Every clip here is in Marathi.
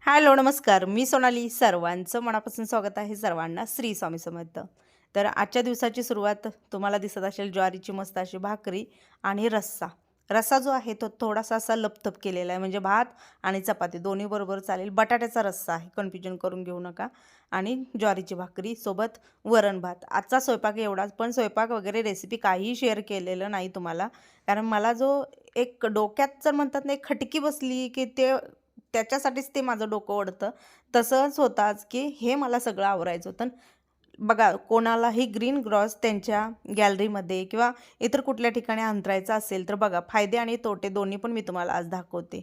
हॅलो, नमस्कार. मी सोनाली. सर्वांचं मनापासून स्वागत आहे. सर्वांना श्री स्वामी समर्थ. तर आजच्या दिवसाची सुरुवात तुम्हाला दिसत असेल ज्वारीची मस्त अशी भाकरी आणि रस्सा. रस्सा जो आहे तो थोडासा असा लपथप केलेला आहे, म्हणजे भात आणि चपाती दोन्ही बरोबर चालेल. बटाट्याचा रस्सा आहे, कन्फ्युजन करून घेऊ नका. आणि ज्वारीची भाकरी सोबत वरण भात. आजचा स्वयंपाक एवढाच, पण स्वयंपाक वगैरे रेसिपी काहीही शेअर केलेलं नाही तुम्हाला. कारण मला जो एक डोक्यात जर म्हणतात ना, एक खटकी बसली की त्याच्यासाठीच ते माझं डोकं ओढतं. तसंच होतं आज, की हे मला सगळं आवरायचं होतं. बघा, कोणालाही ग्रीन ग्रॉस त्यांच्या गॅलरीमध्ये किंवा इतर कुठल्या ठिकाणी अंतरायचं असेल, तर बघा फायदे आणि तोटे दोन्ही पण मी तुम्हाला आज दाखवते.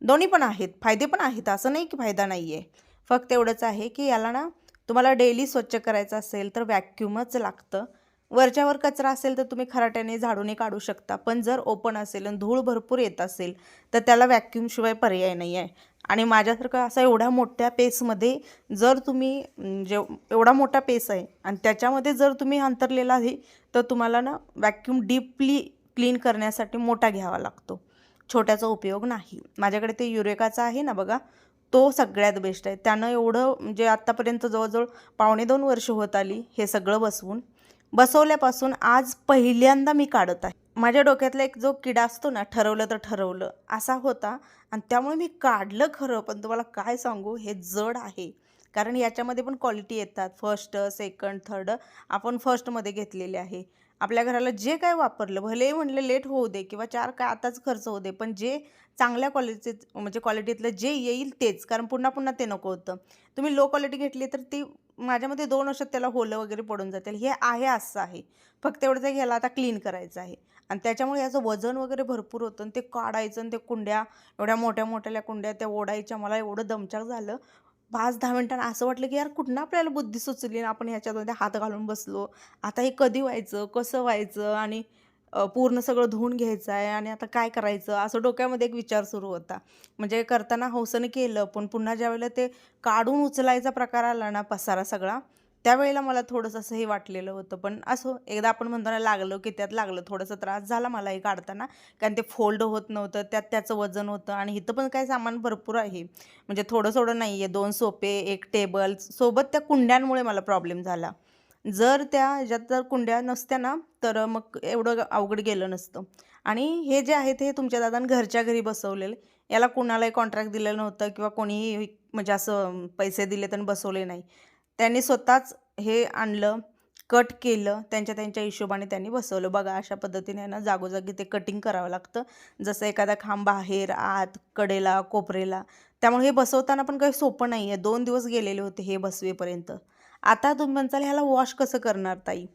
दोन्ही पण आहेत, फायदे पण आहेत, असं नाही की फायदा नाही आहे. फक्त एवढंच आहे, की याला ना तुम्हाला डेली स्वच्छ करायचं असेल, तर व्हॅक्यूमच लागतं. वरच्यावर कचरा असेल, तर तुम्ही खराट्याने झाडूने काढू शकता. पण जर ओपन असेल आणि धूळ भरपूर येत असेल, तर त्याला व्हॅक्यूमशिवाय पर्याय नाही आहे. आणि माझ्यासारखं असा एवढ्या मोठ्या पेसमध्ये जर तुम्ही एवढा मोठा पेस आहे आणि त्याच्यामध्ये जर तुम्ही अंतरलेला आहे, तर तुम्हाला ना व्हॅक्यूम डीपली क्लीन करण्यासाठी मोठा घ्यावा लागतो. छोट्याचा उपयोग नाही. माझ्याकडे ते युरेकाचा आहे ना बघा, तो सगळ्यात बेस्ट आहे. त्यानं एवढं म्हणजे आत्तापर्यंत जवळजवळ 1.5-2 वर्ष होत आली हे सगळं बसवल्यापासून आज पहिल्यांदा मी काढत आहे. माझ्या डोक्यातला एक जो किडा असतो ना, ठरवलं तर ठरवलं, असा होता आणि त्यामुळे मी काढलं खरं, पण तुम्हाला काय सांगू हे जड आहे. कारण याच्यामध्ये पण क्वालिटी येतात. First, second, third. आपण फर्स्टमध्ये घेतलेले आहे. आपल्या घराला जे काय वापरलं, भलेही म्हणलं लेट होऊ दे किंवा 4 काय आताच खर्च होऊ दे, पण जे चांगल्या क्वालिटीचे म्हणजे क्वालिटीतलं जे येईल तेच. कारण पुन्हा पुन्हा ते नको होतं. तुम्ही लो क्वालिटी घेतली तर ती माझ्यामध्ये 2 वर्षात त्याला होलं वगैरे पडून जातील. हे आहे असं आहे. फक्त एवढंच आहे की ह्याला आता क्लीन करायचं आहे. आणि त्याच्यामुळे याचं वजन वगैरे भरपूर होतं आणि ते काढायचं आणि ते कुंड्या एवढ्या मोठ्या-मोठ्या कुंड्या त्या ओढायच्या. मला एवढं दमछाक झालं. 5-10 मिनिटांना असं वाटलं की यार कुठनं आपल्याला बुद्धी सुचली आणि आपण ह्याच्यामध्ये हात घालून बसलो. आता हे कधी व्हायचं, कसं व्हायचं आणि पूर्ण सगळं धुवून घ्यायचं आहे आणि आता काय करायचं असं डोक्यामध्ये एक विचार सुरू होता. म्हणजे करताना हौसेने केलं, पण पुन्हा ज्यावेळेला ते काढून उचलायचा प्रकार आला ना पसारा सगळा, त्यावेळेला मला थोडंसं असं हे वाटलेलं होतं. पण असो, एकदा आपण म्हणतो ना लागलं की त्यात लागलं. थोडासा त्रास झाला मलाही काढताना, कारण ते फोल्ड होत नव्हतं. त्यात त्याचं वजन होतं आणि इथं पण काही सामान भरपूर आहे. म्हणजे थोडं-थोडं नाही आहे. 2 सोफे, 1 टेबल सोबत त्या कुंड्यांमुळे मला प्रॉब्लेम झाला. जर त्या ह्याच्यात जर कुंड्या नसत्या ना, तर मग एवढं अवघड गेलं नसतं. आणि हे जे आहे ते तुमच्या दादानं घरच्या घरी बसवलेलं. याला कुणालाही कॉन्ट्रॅक्ट दिलेलं नव्हतं किंवा कोणीही म्हणजे असं पैसे दिलेत आणि बसवले नाही. त्यांनी स्वतःच हे आणलं, कट केलं, त्यांच्या त्यांच्या हिशोबाने त्यांनी बसवलं. बघा अशा पद्धतीने आहे ना जागोजागी ते कटिंग करावं लागतं. जसं एखादा खांब बाहेर, आत, कडेला, कोपरेला. त्यामुळे हे बसवताना पण काही सोपं नाही आहे. 2 दिवस गेलेले होते हे बसवेपर्यंत. आता तुम्ही म्हणताल ह्याला वॉश कसं करणार ताई?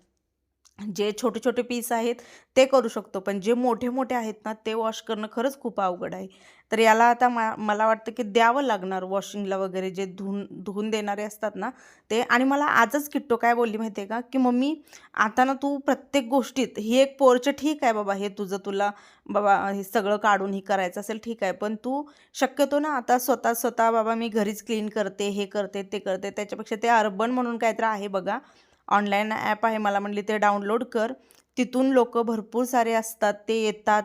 जे छोटे-छोटे पीस आहेत ते करू शकतो. पण जे मोठे-मोठे आहेत ना, ते वॉश करणं खरंच खूप अवघड आहे. तर याला आता मला वाटतं की द्यावं लागणार वॉशिंगला वगैरे जे धुवून धुवून देणारे असतात ना ते. आणि मला आजच किट्टू काय बोलली माहिती आहे का, की "मम्मी आता ना तू प्रत्येक गोष्टीत ही एक पोर्च ठीक आहे बाबा, हे तुझं तुला बाबा हे सगळं काढून हे करायचं असेल ठीक आहे. पण तू शक्यतो ना आता स्वतः बाबा मी घरीच क्लीन करते, हे करते, ते करते. त्याच्यापेक्षा ते अर्बन म्हणून काहीतरी आहे बघा. ऑनलाईन ॲप आहे. मला म्हणली ते डाउनलोड कर. तिथून लोकं भरपूर सारे असतात. ते येतात.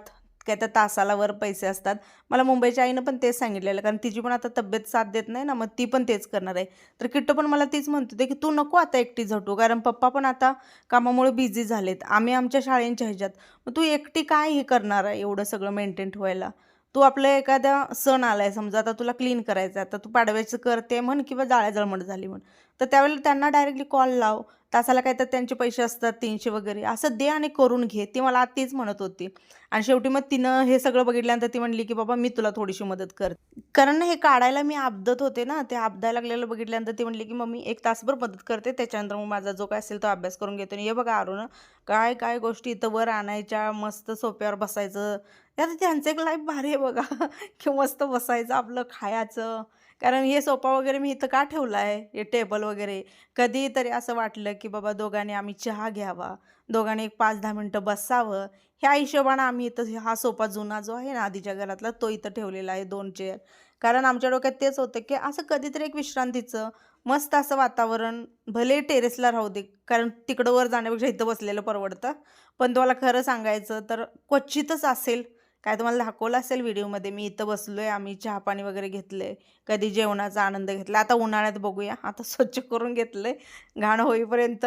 काय त्या तासाला वर पैसे असतात. मला मुंबईच्या आईनं पण तेच सांगितलेलं. कारण तिची पण आता तब्येत साथ देत नाही ना, मग ती पण तेच करणार आहे. तर किट्टू पण मला तीच म्हणत होते, की "तू नको आता एकटी झटू." कारण पप्पा पण आता कामामुळे बिझी झालेत. आम्ही आमच्या शाळेंच्या ह्याच्यात. मग तू एकटी काय हे करणार आहे एवढं सगळं मेंटेन ठेवायला? तू आपलं एखादा सण आलाय समजा, आता तुला क्लीन करायचं आहे. आता तू पाडव्याचं करते म्हण किंवा जाळ्या जळमट झाली म्हण. तर त्यावेळेला त्यांना डायरेक्टली कॉल लाव. तासाला काय तर त्यांचे पैसे असतात 300 वगैरे, असं दे आणि करून घे. ती मला तीच म्हणत होती. आणि शेवटी मग तिनं हे सगळं बघितल्यानंतर ती म्हणली, की "बाबा मी तुला थोडीशी मदत करते." कारण ना हे काढायला मी आपदत होते ना, ते आपदायला लागलेलं बघितल्यानंतर ती म्हणली, की "मम्मी एक तासभर मदत करते, त्याच्यानंतर मग माझा जो काय असेल तो अभ्यास करून घेतो." आणि हे बघा अरुण, काय काय गोष्टी इथं वर आणायच्या, मस्त सोफ्यावर बसायचं. त्यात त्यांचं एक लाईफ भारी आहे बघा, की मस्त बसायचं, आपलं खायचं. कारण हे सोफा वगैरे मी इथं का ठेवला आहे, हे टेबल वगैरे. कधीतरी असं वाटलं, की बाबा दोघांनी आम्ही चहा घ्यावा, दोघांनी एक 5-10 मिनिटं बसावं, ह्या हिशोबानं आम्ही इथं हा सोफा जुना जो आहे ना आधीच्या घरातला, तो इथं ठेवलेला आहे 2 चेअर. कारण आमच्या डोक्यात तेच होतं, की असं कधीतरी एक विश्रांतीचं, मस्त असं वातावरण, भले टेरेसला राहू दे, कारण तिकडं वर जाण्यापेक्षा इथं बसलेलं परवडतं. पण तुम्हाला खरं सांगायचं तर क्वचितच असेल, काय तुम्हाला दाखवलं असेल व्हिडिओमध्ये, मी इथं बसलो आहे, आम्ही चहा पाणी वगैरे घेतलं आहे, कधी जेवणाचा आनंद घेतला. आता उन्हाळ्यात बघूया, आता स्वच्छ करून घेतलं आहे. घाण होईपर्यंत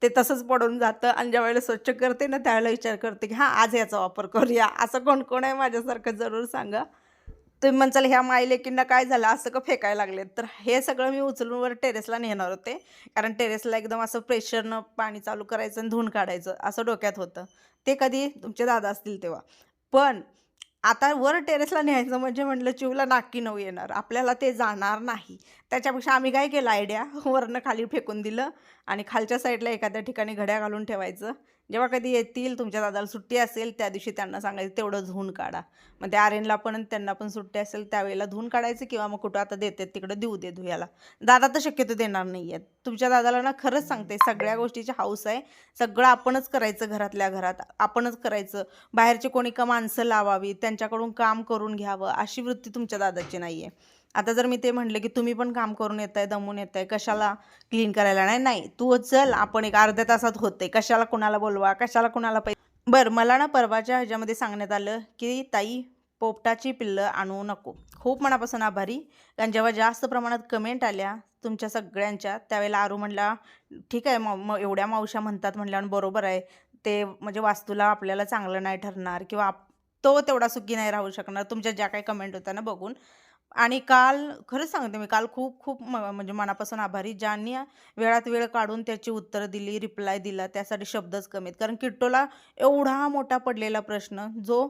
ते तसंच पडून जातं आणि ज्यावेळेला स्वच्छ करते ना त्यावेळेला विचार करते की हां आज याचा वापर करूया. असं कोण कोण आहे माझ्यासारखं जरूर सांगा. तुम्ही म्हणसाल ह्या मायलेकींना काय झालं असं का फेकायला लागले, तर हे सगळं मी उचलून वर टेरेसला नेणार होते. कारण टेरेसला एकदम असं प्रेशरनं पाणी चालू करायचं आणि धुवून काढायचं असं डोक्यात होतं. ते कधी तुमचे दादा असतील तेव्हा. पण आता वर टेरेसला न्यायचं म्हणजे म्हटलं चिवला नाकी नऊ येणार, आपल्याला ते जाणार नाही. त्याच्यापेक्षा आम्ही काय केलं आयडिया, वरनं खाली फेकून दिलं आणि खालच्या साईडला एखाद्या ठिकाणी घड्या घालून ठेवायचं. जेव्हा कधी येतील तुमच्या दादाला सुट्टी असेल त्या दिवशी त्यांना सांगायचं तेवढं धुवून काढा. मग त्या आर्यनला पण आणि त्यांना पण सुट्टी असेल त्यावेळेला धुवून काढायचं किंवा मग कुठं आता देते तिकडं देऊ दे धुयाला. दादा तर शक्यतो देणार नाही आहेत. तुमच्या दादाला ना खरंच सांगते सगळ्या गोष्टीची हौस आहे. सगळं आपणच करायचं, घरातल्या घरात आपणच करायचं. बाहेरचे कोणी का माणसं लावावी, त्यांच्याकडून काम करून घ्यावं अशी वृत्ती तुमच्या दादाची नाही आहे. आता जर मी ते म्हटलं की तुम्ही पण काम करून येताय, दमून येताय, कशाला क्लीन करायला, नाही नाही तू चल आपण एक अर्ध्या तासात होते, कशाला कुणाला बोलवा, कशाला कुणाला पैसे. बरं, मला ना परवाच्या ह्याच्यामध्ये सांगण्यात आलं की ताई पोपटाची पिल्लं आणू नको. खूप मनापासून आभारी. कारण जेव्हा जास्त प्रमाणात कमेंट आल्या तुमच्या सगळ्यांच्या त्यावेळेला आरू म्हणला ठीक आहे एवढ्या मावशा म्हणतात म्हणल्यावर बरोबर आहे, ते म्हणजे वास्तूला आपल्याला चांगलं नाही ठरणार किंवा तो तेवढा सुखी नाही राहू शकणार तुमच्या ज्या काही कमेंट होत्या ना बघून. आणि काल खरंच सांगते मी, काल खूप खूप म्हणजे मनापासून आभारी ज्यांनी वेळात वेळ काढून त्याची उत्तरं दिली, रिप्लाय दिला, त्यासाठी शब्दच कमी आहेत. कारण किट्टोला एवढा मोठा पडलेला प्रश्न जो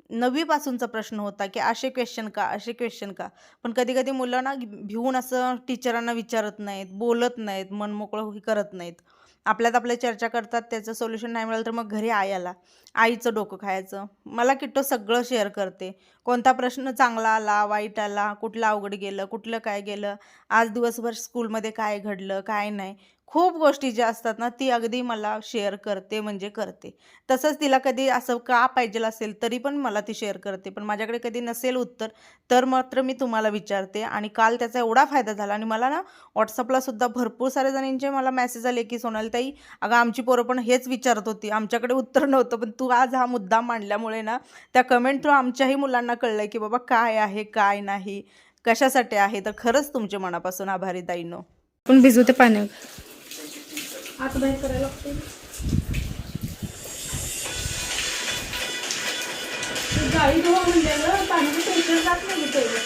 9वीपासूनचा प्रश्न होता की असे क्वेश्चन का, असे क्वेश्चन का. पण कधी कधी मुलं ना भिवून असं टीचरांना विचारत नाहीत, बोलत नाहीत, मनमोकळं करत नाहीत, आपल्यात आपल्या चर्चा करतात. त्याचं सोल्युशन नाही मिळालं तर मग घरी आईचं डोकं खायचं. मला किट्टो सगळं शेअर करते. कोणता प्रश्न चांगला आला, वाईट आला, कुठलं अवघड गेलं, कुठलं काय गेलं, आज दिवसभर स्कूलमध्ये काय घडलं काय नाही, खूप गोष्टी ज्या असतात ना ती अगदी मला शेअर करते म्हणजे करते. तसंच तिला कधी असं का पाहिजे असेल तरी पण मला ती शेअर करते. पण माझ्याकडे कधी नसेल उत्तर तर मात्र मी तुम्हाला विचारते. आणि काल त्याचा एवढा फायदा झाला. आणि मला ना व्हॉट्सअपला सुद्धा भरपूर सारे जणांचे मला मेसेज आले की सोनाली ताई अगं आमची पोरं पण हेच विचारत होती, आमच्याकडे उत्तर नव्हतं, पण तू आज हा मुद्दा मांडल्यामुळे ना त्या कमेंट थ्रू आमच्याही मुलांना कळलं की बाबा काय आहे काय नाही, कशासाठी आहे. तर खरंच तुमचे मनापासून आभारी ताईंनो. पण भिजवते पाण्यात आता बाहेर करायला लागते. गाडी धुवा म्हणलेलं पाण्याचं टेन्शन जात नाही पहिलं.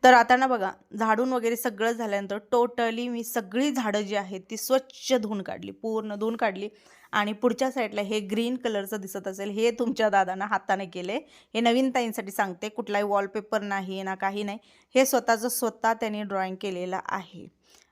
तर आता ना बघा झाडून वगैरे सगळं झाल्यानंतर टोटली मी सगळी झाडं जी आहेत ती स्वच्छ धुवून काढली, पूर्ण धुवून काढली. आणि पुढच्या साईडला हे ग्रीन कलरचं दिसत असेल हे तुमच्या दादानं हाताने केले. हे नवीन ताईंसाठी सांगते, कुठलाही वॉलपेपर नाही ना काही नाही, हे स्वतः त्यांनी ड्रॉइंग केलेलं आहे.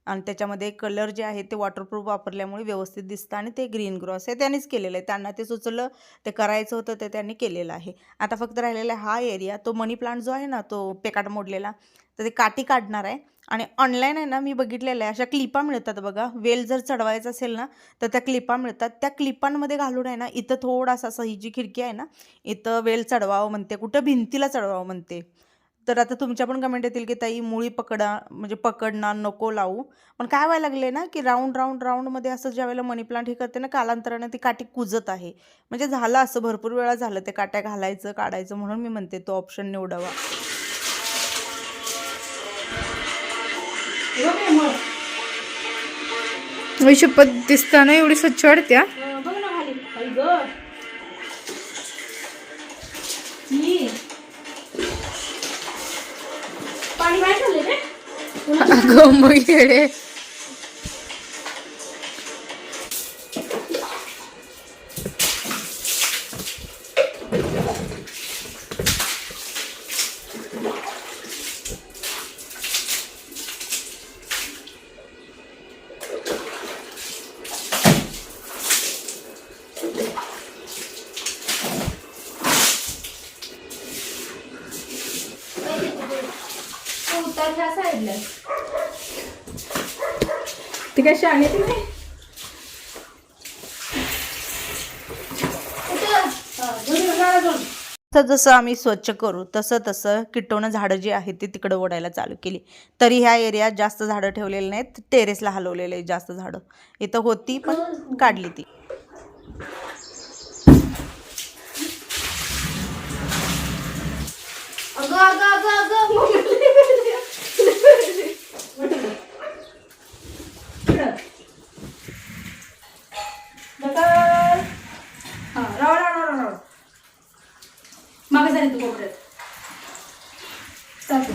आणि त्याच्यामध्ये कलर जे आहे ते वॉटरप्रूफ वापरल्यामुळे व्यवस्थित दिसतं. आणि ते ग्रीन ग्रॉस हे त्यांनीच केलेलं आहे, त्यांना ते सुचलं, ते करायचं होतं ते त्यांनी केलेलं आहे. आता फक्त राहिलेला हा एरिया, तो मनी प्लांट जो आहे ना तो पेकाट मोडलेला, तर ते काठी काढणार आहे. आणि ऑनलाईन आहे ना मी बघितलेलं आहे, अशा क्लिपा मिळतात बघा, वेल जर चढवायचं असेल ना तर त्या क्लिपा मिळतात. त्या क्लिपांमध्ये घालून आहे ना इथं थोडासा असं ही जी खिडकी आहे ना इथं वेल चढवावं म्हणते, कुठं भिंतीला चढवावं म्हणते. तर आता तुमच्या पण कमेंट येतील की ताई मुळी म्हणजे पकडणार नको लावू. पण काय व्हायला लागले ना की राऊंडमध्ये असं ज्यावेळेला मनी प्लांट हे करते ना कालांतराने ती काठी कुजत आहे. म्हणजे झालं असं भरपूर वेळा झालं ते काट्या घालायचं काढायचं, म्हणून मी म्हणते तो ऑप्शन निवडावा. शपथ दिसताना एवढी स्वच्छ वाटते. अगं मग येडे. ती काय शाणी ती नाही. जसं आम्ही स्वच्छ करू तसं किट्टोनं झाडं जी आहेत ती तिकडं ओढायला चालू केली. तरी ह्या एरियात जास्त झाडं ठेवलेली नाहीत, टेरेसला हलवलेले जास्त झाडं. इथं होती पण काढली ती. अगं अगं अगं अगं मम्मी. हा राव राव राव राव मागे झाली तू कोपऱ्यात. चालतं.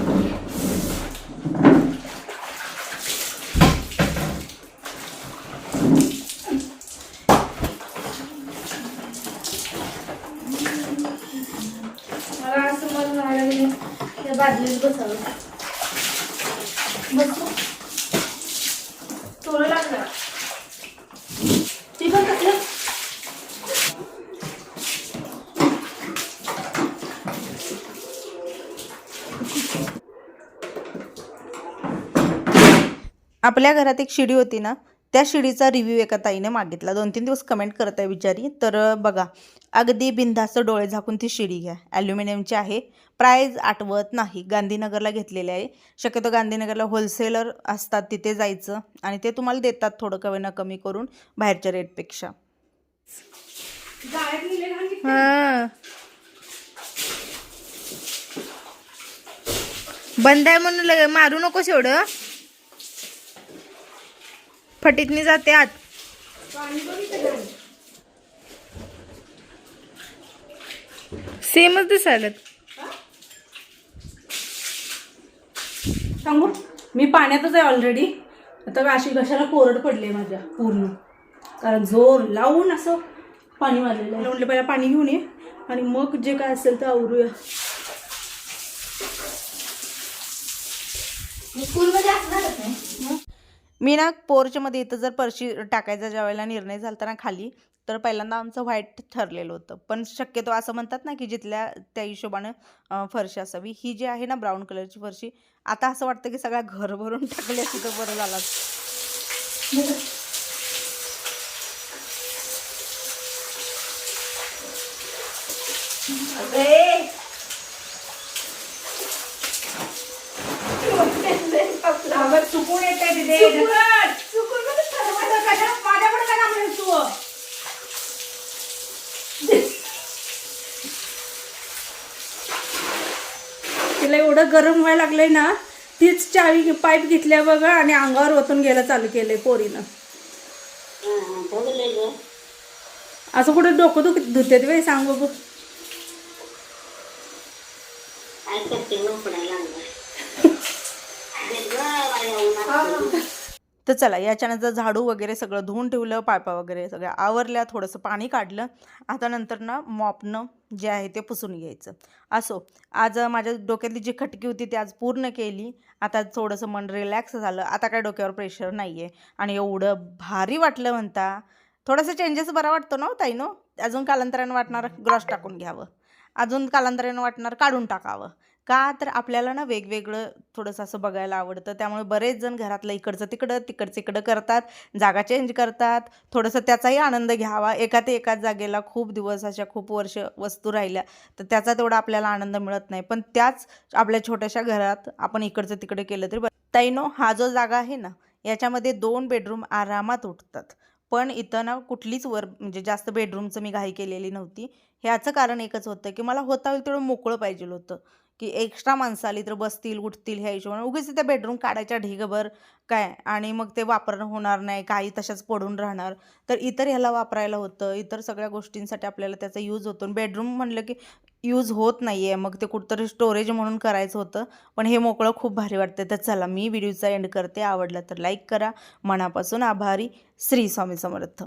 मला असं मन व्हायला लागलं त्या बादलीत बसावं. बसू थोडं लागलं ती पण कसलं आपल्या घरात एक शिडी होती ना, त्या शिडीचा रिव्ह्यू एका ताईने मागितला. 2-3 दिवस कमेंट करत आहे बिचारी. तर बघा, अगदी बिनधास्त डोळे झाकून ती शिडी घ्या. ॲल्युमिनियमची आहे. प्राईज आठवत नाही. गांधीनगरला घेतलेले आहे. शक्यतो गांधीनगरला होलसेलर असतात, तिथे जायचं आणि ते तुम्हाला देतात थोडं कमी ना कमी करून बाहेरच्या रेटपेक्षा. गाळ्यात नेले घाल की. हा बंद आहे म्हणून मारू नकोस एवढं. फटीतनी जाते आत. पाणी पण इथं घाल. सेमच दिसायला. सांगू मी पाण्यातच आहे ऑलरेडी. आता अशी घशाला कोरड पडली माझ्या पूर्ण, कारण जोर लावून असं पाणी मारलेलं आहे. म्हटलं पहिला पाणी घेऊन ये आणि मग जे काय असेल ते आवरूया. स्कूलमध्ये असणारच नाही. मी ना पोर्चमध्ये इथं जर फरशी टाकायचा ज्या वेळेला निर्णय झाला ना खाली, तर पहिल्यांदा आमचं व्हाईट ठरलेलं होतं. पण शक्यतो असं म्हणतात ना की जिथल्या त्या हिशोबानं फरशी असावी. ही जी आहे ना ब्राऊन कलरची फरशी, आता असं वाटतं की सगळ्या घर भरून टाकली असती तर बरं झालं. चुकून येत आहे तिथे. माझ्याकडे काय काम तू. तिला एवढं गरम व्हायला लागलंय ना, तीच चावी पाईप घेतल्या बघा आणि अंगावर ओतून गेलं चालू केलंय पोरीनं. असं कुठे डोकं धुते बाई सांग बघू. तर चला, याच्यानंतर झाडू वगैरे सगळं धुवून ठेवलं, पायपा वगैरे सगळ्या आवरल्या, थोडंसं पाणी काढलं. आता नंतर ना मॉपनं जे आहे ते पुसून घ्यायचं. असो, आज माझ्या डोक्यातली जी खटकी होती ती आज पूर्ण केली. आता थोडंसं मन रिलॅक्स झालं. आता काय डोक्यावर प्रेशर नाही आहे आणि एवढं भारी वाटलं म्हणता. थोडंसं चेंजेस बरा वाटतो ना ताई नो. अजून कालांतरानं वाटणार ग्लॉस टाकून घ्यावं, अजून कालांतरानं वाटणार काढून टाकावं. का तर आपल्याला ना वेगवेगळं थोडंसं असं बघायला आवडतं. त्यामुळे बरेच जण घरातलं इकडचं तिकडं तिकडचं इकडं करतात, जागा चेंज करतात. थोडंसं त्याचाही आनंद घ्यावा. एकाच जागेला खूप दिवस अशा खूप वर्ष वस्तू राहिल्या तर त्याचा तेवढा आपल्याला आनंद मिळत नाही. पण त्याच आपल्या छोट्याशा घरात आपण इकडचं तिकडे केलं तरी बरं. ताईनो, हा जो जागा आहे ना, याच्यामध्ये 2 बेडरूम आरामात उठतात. पण इथं ना कुठलीच म्हणजे जास्त बेडरूमचं मी घाई केलेली नव्हती. ह्याचं कारण एकच होतं की मला होता होईल तेवढं मोकळं पाहिजे होतं, की एक्स्ट्रा माणसं आली तर बसतील उठतील ह्या हिशोबाने. उगीच त्या बेडरूम काढायच्या ढिगभर काय आणि मग ते वापरणं होणार नाही, काही तशाच पडून राहणार. तर इतर ह्याला वापरायला होतं, इतर सगळ्या गोष्टींसाठी आपल्याला त्याचा यूज होतो. बेडरूम म्हणलं की यूज होत नाही आहे, मग ते कुठंतरी स्टोरेज म्हणून करायचं होतं. पण हे मोकळं खूप भारी वाटतं. तर चला, मी व्हिडिओचा एंड करते. आवडला तर लाईक करा. मनापासून आभारी. श्री स्वामी समर्थ.